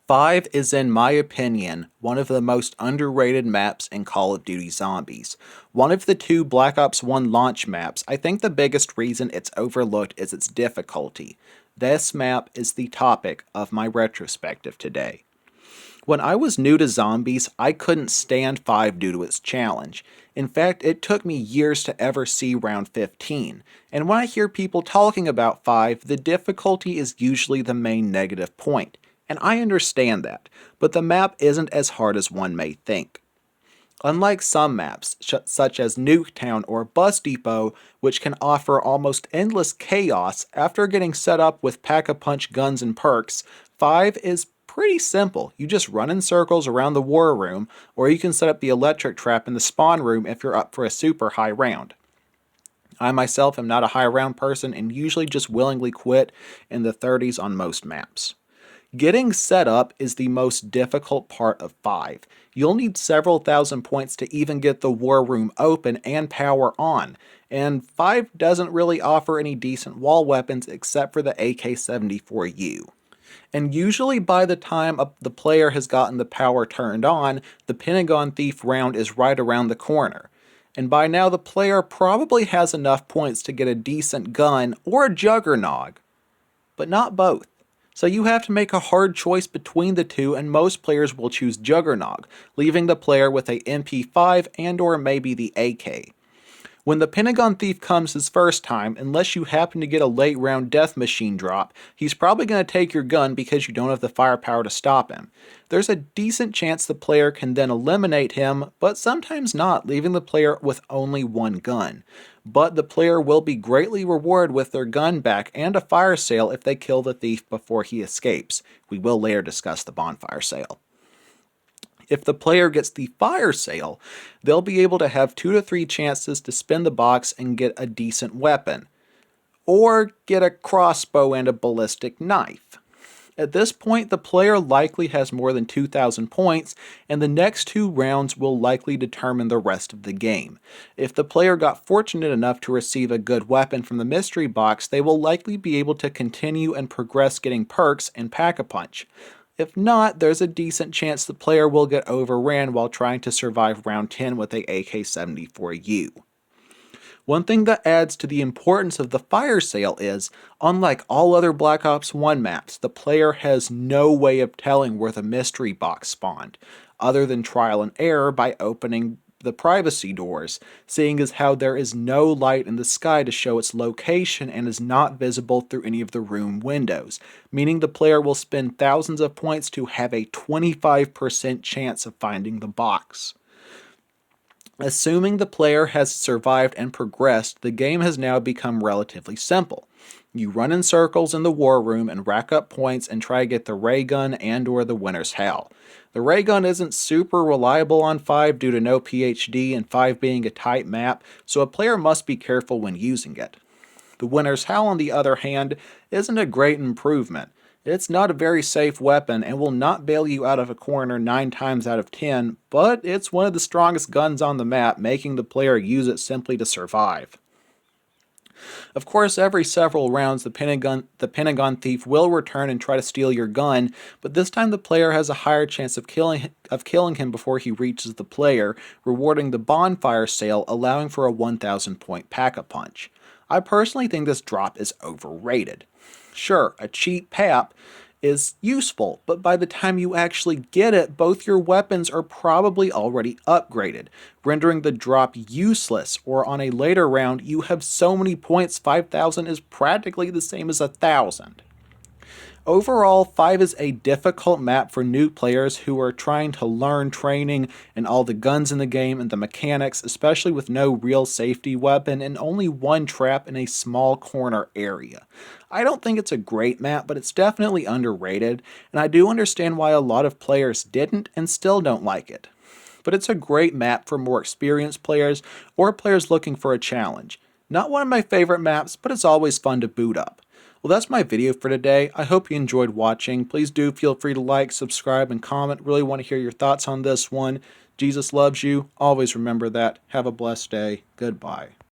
5 is, in my opinion, one of the most underrated maps in Call of Duty Zombies. One of the two Black Ops 1 launch maps, I think the biggest reason it's overlooked is its difficulty. This map is the topic of my retrospective today. When I was new to Zombies, I couldn't stand 5 due to its challenge. In fact, it took me years to ever see round 15, and when I hear people talking about 5, the difficulty is usually the main negative point. And I understand that, but the map isn't as hard as one may think. Unlike some maps, such as Nuketown or Bus Depot, which can offer almost endless chaos after getting set up with pack-a-punch guns and perks, 5 is pretty simple. You just run in circles around the war room, or you can set up the electric trap in the spawn room if you're up for a super high round. I myself am not a high round person and usually just willingly quit in the 30s on most maps. Getting set up is the most difficult part of 5. You'll need several thousand points to even get the war room open and power on, and 5 doesn't really offer any decent wall weapons except for the AK-74U. And usually by the time the player has gotten the power turned on, the Pentagon Thief round is right around the corner. And by now the player probably has enough points to get a decent gun or a Juggernog, but not both. So you have to make a hard choice between the two, and most players will choose Juggernog, leaving the player with a MP5 and or maybe the AK. When the Pentagon Thief comes his first time, unless you happen to get a late round death machine drop, he's probably going to take your gun because you don't have the firepower to stop him. There's a decent chance the player can then eliminate him, but sometimes not, leaving the player with only one gun. But the player will be greatly rewarded with their gun back and a fire sale if they kill the thief before he escapes. We will later discuss the bonfire sale. If the player gets the fire sale, they'll be able to have 2 to 3 chances to spin the box and get a decent weapon, or get a crossbow and a ballistic knife. At this point, the player likely has more than 2,000 points, and the next 2 rounds will likely determine the rest of the game. If the player got fortunate enough to receive a good weapon from the mystery box, they will likely be able to continue and progress getting perks and Pack-a-Punch. If not, there's a decent chance the player will get overran while trying to survive round 10 with a AK-74U. One thing that adds to the importance of the fire sale is, unlike all other Black Ops 1 maps, the player has no way of telling where the mystery box spawned, other than trial and error by opening the privacy doors, seeing as how there is no light in the sky to show its location and is not visible through any of the room windows, meaning the player will spend thousands of points to have a 25% chance of finding the box. Assuming the player has survived and progressed, the game has now become relatively simple. You run in circles in the war room and rack up points and try to get the ray gun and or the winner's howl. The ray gun isn't super reliable on 5 due to no PhD and 5 being a tight map, so a player must be careful when using it. The winner's howl, on the other hand, isn't a great improvement. It's not a very safe weapon and will not bail you out of a corner 9 times out of 10, but it's one of the strongest guns on the map, making the player use it simply to survive. Of course, every several rounds, the Pentagon Thief will return and try to steal your gun, but this time the player has a higher chance of killing him before he reaches the player, rewarding the bonfire sale, allowing for a 1,000 point Pack-a-Punch. I personally think this drop is overrated. Sure, a cheap PAP is useful, but by the time you actually get it, both your weapons are probably already upgraded, rendering the drop useless, or on a later round, you have so many points 5,000 is practically the same as 1,000. Overall, 5 is a difficult map for new players who are trying to learn training and all the guns in the game and the mechanics, especially with no real safety weapon and only one trap in a small corner area. I don't think it's a great map, but it's definitely underrated, and I do understand why a lot of players didn't and still don't like it. But it's a great map for more experienced players or players looking for a challenge. Not one of my favorite maps, but it's always fun to boot up. Well, that's my video for today. I hope you enjoyed watching. Please do feel free to like, subscribe, and comment. Really want to hear your thoughts on this one. Jesus loves you. Always remember that. Have a blessed day. Goodbye.